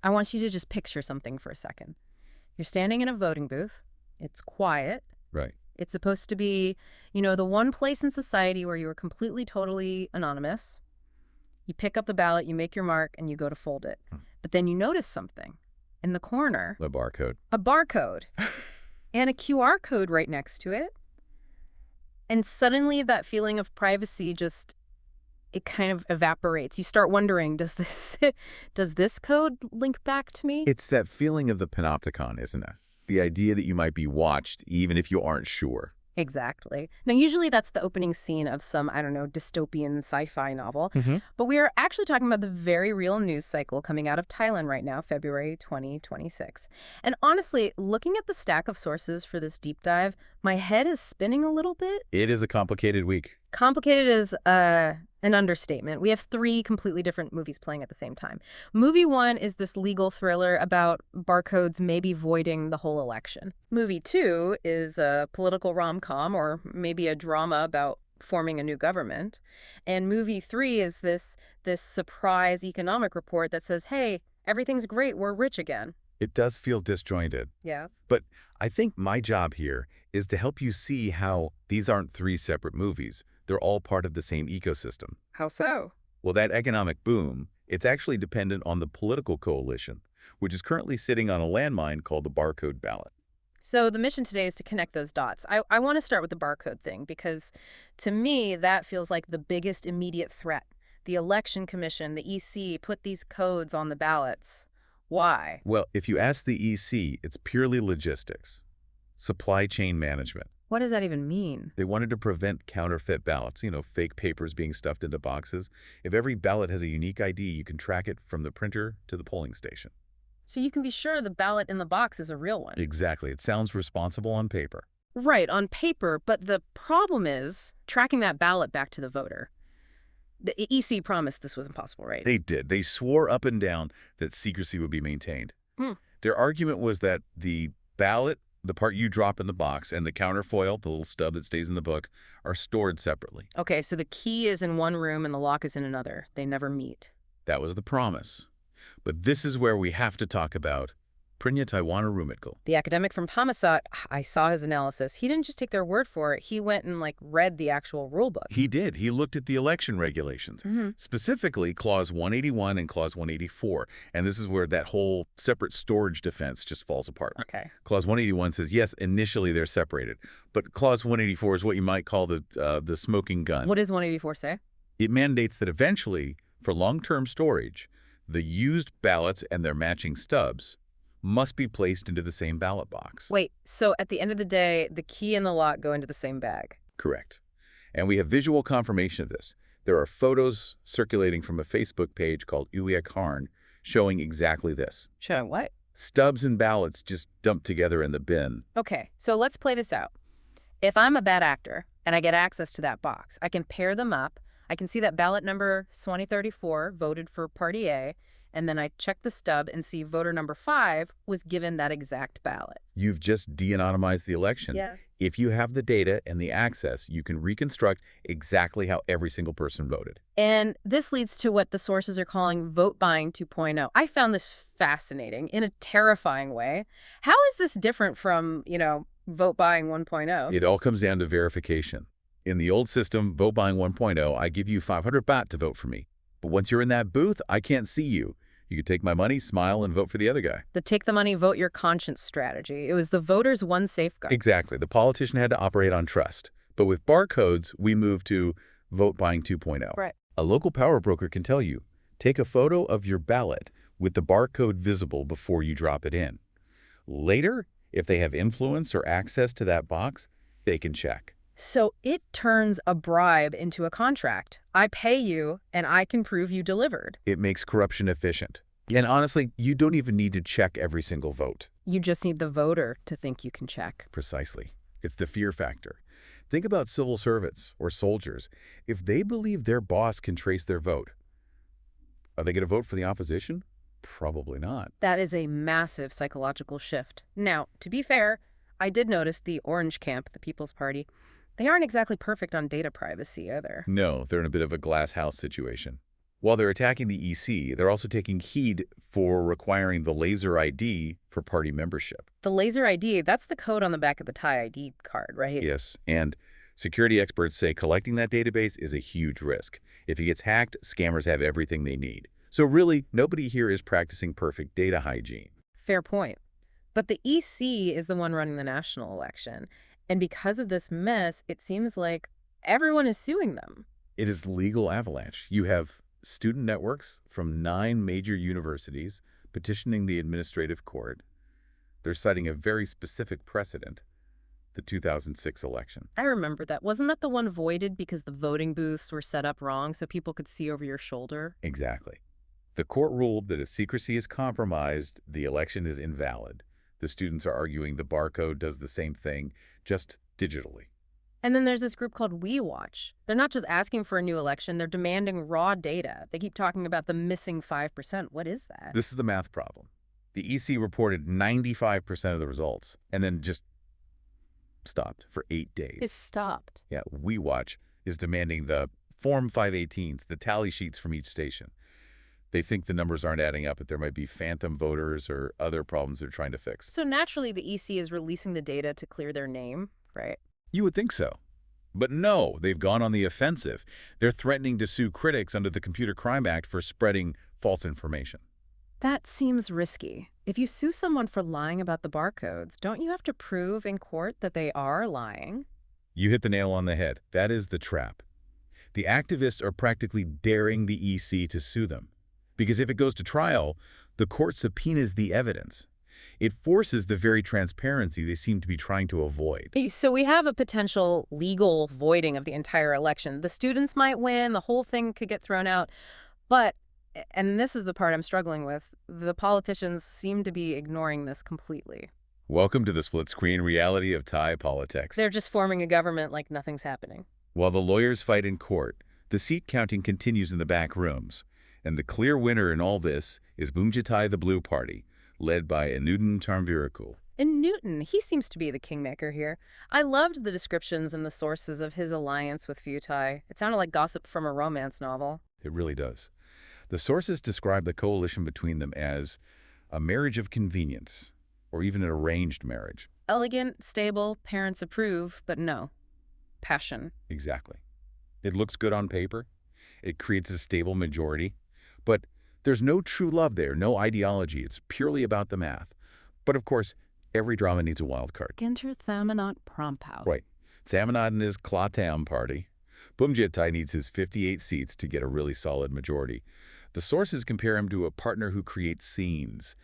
I want you to just picture something for a second. You're standing in a voting booth. It's quiet. Right. It's supposed to be, the one place in society where you are completely, totally anonymous. You pick up the ballot, you make your mark, and you go to fold it. But then you notice something. In the corner. A barcode. A barcode. And a QR code right next to it. And suddenly that feeling of privacy it kind of evaporates. You start wondering, does this code link back to me? It's that feeling of the panopticon, isn't it? The idea that you might be watched even if you aren't sure. Exactly. Now, usually that's the opening scene of some, dystopian sci-fi novel. But we are actually talking about the very real news cycle coming out of Thailand right now, February 2026. And honestly, looking at the stack of sources for this deep dive, my head is spinning a little bit. It is a complicated week. Complicated is an understatement. We have 3 completely different movies playing at the same time. Movie 1 is this legal thriller about barcodes maybe voiding the whole election. Movie 2 is a political rom-com or maybe a drama about forming a new government. And movie 3 is this surprise economic report that says, hey, everything's great, we're rich again. It does feel disjointed. Yeah. But I think my job here is to help you see how these aren't 3 separate movies. They're all part of the same ecosystem. How so? Well, that economic boom, it's actually dependent on the political coalition, which is currently sitting on a landmine called the barcode ballot. So the mission today is to connect those dots. I want to start with the barcode thing because to me, that feels like the biggest immediate threat. The Election Commission, the EC, put these codes on the ballots. Why? Well, if you ask the EC, it's purely logistics. Supply chain management. What does that even mean? They wanted to prevent counterfeit ballots, fake papers being stuffed into boxes. If every ballot has a unique ID, you can track it from the printer to the polling station. So you can be sure the ballot in the box is a real one. Exactly. It sounds responsible on paper. Right, on paper, but the problem is tracking that ballot back to the voter. The EC promised this was impossible, right? They did. They swore up and down that secrecy would be maintained. Their argument was that the ballot, the part you drop in the box, and the counterfoil, the little stub that stays in the book, are stored separately. Okay, so the key is in one room and the lock is in another. They never meet. That was the promise. But this is where we have to talk about Prinya Taiwana. The academic from Thammasat, I saw his analysis. He didn't just take their word for it. He went and read the actual rule book. He did. He looked at the election regulations, specifically Clause 181 and Clause 184. And this is where that whole separate storage defense just falls apart. Okay. Clause 181 says, yes, initially they're separated. But Clause 184 is what you might call the smoking gun. What does 184 say? It mandates that eventually, for long-term storage, the used ballots and their matching stubs must be placed into the same ballot box. Wait, so at the end of the day, the key and the lock go into the same bag? Correct. And we have visual confirmation of this. There are photos circulating from a Facebook page called Uya Karn showing exactly this. Showing what? Stubs and ballots just dumped together in the bin. Okay, so let's play this out. If I'm a bad actor and I get access to that box, I can pair them up. I can see that ballot number 2034 voted for Party A, and then I check the stub and see voter number 5 was given that exact ballot. You've just de-anonymized the election. Yeah. If you have the data and the access, you can reconstruct exactly how every single person voted. And this leads to what the sources are calling vote buying 2.0. I found this fascinating in a terrifying way. How is this different from, vote buying 1.0? It all comes down to verification. In the old system, vote buying 1.0, I give you 500 baht to vote for me. But once you're in that booth, I can't see you. You could take my money, smile, and vote for the other guy. The take the money, vote your conscience strategy. It was the voter's one safeguard. Exactly. The politician had to operate on trust. But with barcodes, we moved to vote buying 2.0. Right. A local power broker can tell you, take a photo of your ballot with the barcode visible before you drop it in. Later, if they have influence or access to that box, they can check. So it turns a bribe into a contract. I pay you, and I can prove you delivered. It makes corruption efficient. And honestly, you don't even need to check every single vote. You just need the voter to think you can check. Precisely. It's the fear factor. Think about civil servants or soldiers. If they believe their boss can trace their vote, are they going to vote for the opposition? Probably not. That is a massive psychological shift. Now, to be fair, I did notice the Orange Camp, the People's Party, they aren't exactly perfect on data privacy either. No, they're in a bit of a glass house situation. While they're attacking the EC, they're also taking heed for requiring the laser ID for party membership. The laser ID, that's the code on the back of the Thai ID card, right? Yes, and security experts say collecting that database is a huge risk. If it gets hacked, scammers have everything they need. So really, nobody here is practicing perfect data hygiene. Fair point. But the EC is the one running the national election. And because of this mess, it seems like everyone is suing them. It is legal avalanche. You have student networks from 9 major universities petitioning the administrative court. They're citing a very specific precedent, the 2006 election. I remember that. Wasn't that the one voided because the voting booths were set up wrong so people could see over your shoulder? Exactly. The court ruled that if secrecy is compromised, the election is invalid. The students are arguing the barcode does the same thing, just digitally. And then there's this group called We Watch. They're not just asking for a new election, they're demanding raw data. They keep talking about the missing 5%. What is that? This is the math problem. The EC reported 95% of the results and then just stopped for 8 days. It stopped. Yeah, We Watch is demanding the Form 518s, the tally sheets from each station. They think the numbers aren't adding up, that there might be phantom voters or other problems they're trying to fix. So naturally, the EC is releasing the data to clear their name, right? You would think so. But no, they've gone on the offensive. They're threatening to sue critics under the Computer Crime Act for spreading false information. That seems risky. If you sue someone for lying about the barcodes, don't you have to prove in court that they are lying? You hit the nail on the head. That is the trap. The activists are practically daring the EC to sue them. Because if it goes to trial, the court subpoenas the evidence. It forces the very transparency they seem to be trying to avoid. So we have a potential legal voiding of the entire election. The students might win, the whole thing could get thrown out. But, and this is the part I'm struggling with, the politicians seem to be ignoring this completely. Welcome to the split-screen reality of Thai politics. They're just forming a government like nothing's happening. While the lawyers fight in court, the seat counting continues in the back rooms. And the clear winner in all this is Bumjatai the Blue Party, led by Anudin Tarnvirakul. And Newton, he seems to be the kingmaker here. I loved the descriptions and the sources of his alliance with Futai. It sounded like gossip from a romance novel. It really does. The sources describe the coalition between them as a marriage of convenience, or even an arranged marriage. Elegant, stable, parents approve, but no. Passion. Exactly. It looks good on paper. It creates a stable majority. But there's no true love there, no ideology. It's purely about the math. But of course, every drama needs a wild card. Enter Thamanot Prompau. Right. Thamanot and his Klatam party. Bumjatai needs his 58 seats to get a really solid majority. The sources compare him to a partner who creates scenes.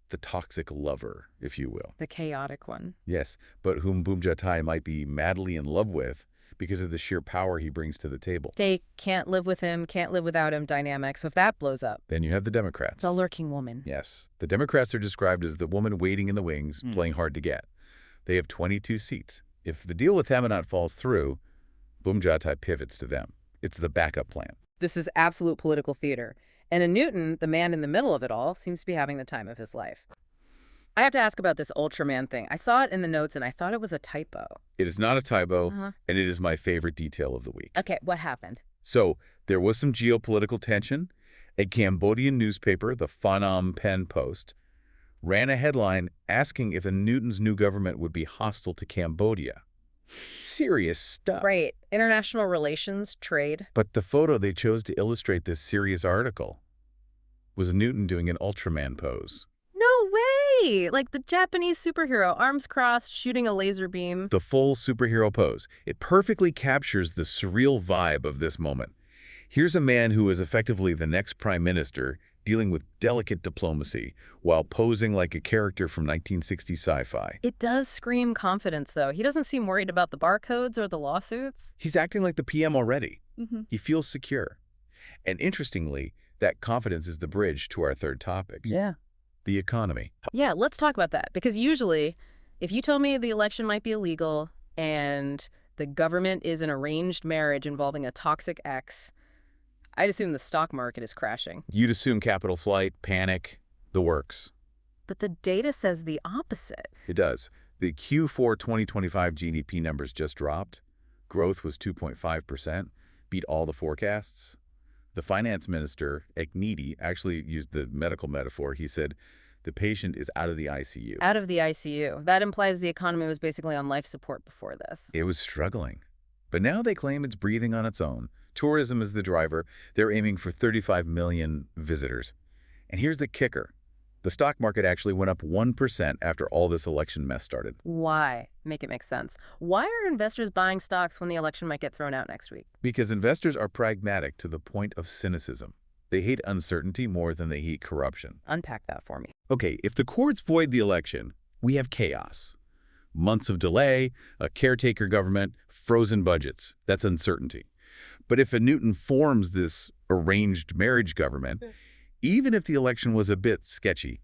The toxic lover, if you will. The chaotic one. Yes, but whom Bumjatai might be madly in love with because of the sheer power he brings to the table. They can't live with him, can't live without him dynamic. So if that blows up. Then you have the Democrats. The lurking woman. Yes. The Democrats are described as the woman waiting in the wings, playing hard to get. They have 22 seats. If the deal with Thamanot falls through, Bumjatai pivots to them. It's the backup plan. This is absolute political theater. And in Newton, the man in the middle of it all, seems to be having the time of his life. I have to ask about this Ultraman thing. I saw it in the notes and I thought it was a typo. It is not a typo, and it is my favorite detail of the week. Okay, what happened? So, there was some geopolitical tension. A Cambodian newspaper, the Phnom Penh Post, ran a headline asking if Newton's new government would be hostile to Cambodia. Serious stuff. Right. International relations, trade. But the photo they chose to illustrate this serious article was Newton doing an Ultraman pose. No way! Like the Japanese superhero, arms crossed, shooting a laser beam. The full superhero pose. It perfectly captures the surreal vibe of this moment. Here's a man who is effectively the next prime minister dealing with delicate diplomacy while posing like a character from 1960s sci-fi. It does scream confidence, though. He doesn't seem worried about the barcodes or the lawsuits. He's acting like the PM already. He feels secure. And interestingly, that confidence is the bridge to our third topic. Yeah. The economy. Yeah, let's talk about that. Because usually, if you told me the election might be illegal and the government is an arranged marriage involving a toxic ex, I'd assume the stock market is crashing. You'd assume capital flight, panic, the works. But the data says the opposite. It does. The Q4 2025 GDP numbers just dropped. Growth was 2.5%, beat all the forecasts. The finance minister, Ekniti, actually used the medical metaphor. He said, the patient is out of the ICU. Out of the ICU. That implies the economy was basically on life support before this. It was struggling. But now they claim it's breathing on its own. Tourism is the driver. They're aiming for 35 million visitors. And here's the kicker. The stock market actually went up 1% after all this election mess started. Why? Make it make sense. Why are investors buying stocks when the election might get thrown out next week? Because investors are pragmatic to the point of cynicism. They hate uncertainty more than they hate corruption. Unpack that for me. Okay, if the courts void the election, we have chaos. Months of delay, a caretaker government, frozen budgets. That's uncertainty. But if a Newton forms this arranged marriage government, even if the election was a bit sketchy,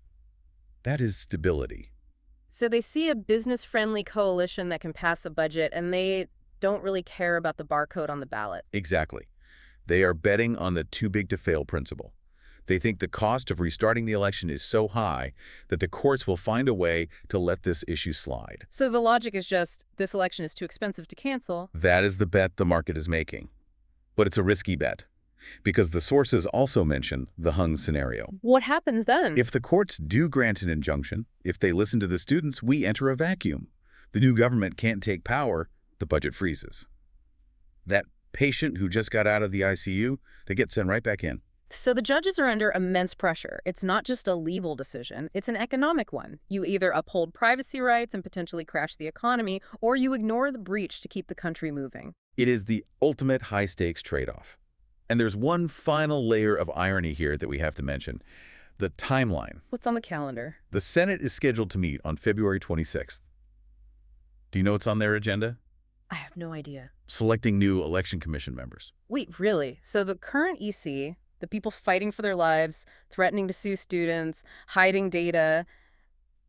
that is stability. So they see a business-friendly coalition that can pass a budget, and they don't really care about the barcode on the ballot. Exactly. They are betting on the too-big-to-fail principle. They think the cost of restarting the election is so high that the courts will find a way to let this issue slide. So the logic is just, this election is too expensive to cancel. That is the bet the market is making. But it's a risky bet, because the sources also mention the hung scenario. What happens then? If the courts do grant an injunction, if they listen to the students, we enter a vacuum. The new government can't take power, the budget freezes. That patient who just got out of the ICU, they get sent right back in. So the judges are under immense pressure. It's not just a legal decision, it's an economic one. You either uphold privacy rights and potentially crash the economy, or you ignore the breach to keep the country moving. It is the ultimate high-stakes trade-off. And there's one final layer of irony here that we have to mention. The timeline. What's on the calendar? The Senate is scheduled to meet on February 26th. Do you know what's on their agenda? I have no idea. Selecting new election commission members. Wait, really? So the current EC, the people fighting for their lives, threatening to sue students, hiding data,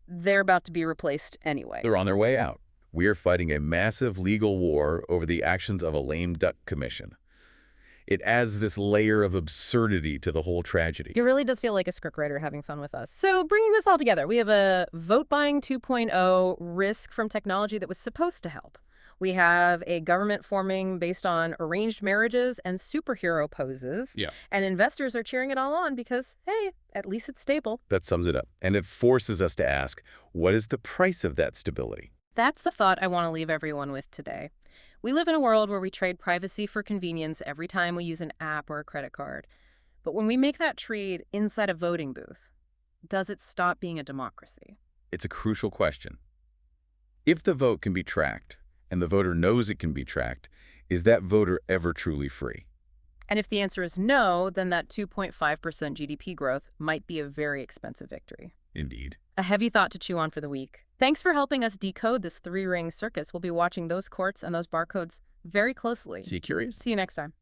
they're about to be replaced anyway. They're on their way out. We are fighting a massive legal war over the actions of a lame duck commission. It adds this layer of absurdity to the whole tragedy. It really does feel like a scriptwriter having fun with us. So bringing this all together, we have a vote buying 2.0 risk from technology that was supposed to help. We have a government forming based on arranged marriages and superhero poses. Yeah. And investors are cheering it all on because, hey, at least it's stable. That sums it up. And it forces us to ask, what is the price of that stability? That's the thought I want to leave everyone with today. We live in a world where we trade privacy for convenience every time we use an app or a credit card. But when we make that trade inside a voting booth, does it stop being a democracy? It's a crucial question. If the vote can be tracked, and the voter knows it can be tracked, is that voter ever truly free? And if the answer is no, then that 2.5% GDP growth might be a very expensive victory. Indeed. A heavy thought to chew on for the week. Thanks for helping us decode this three-ring circus. We'll be watching those courts and those barcodes very closely. See you curious? See you next time.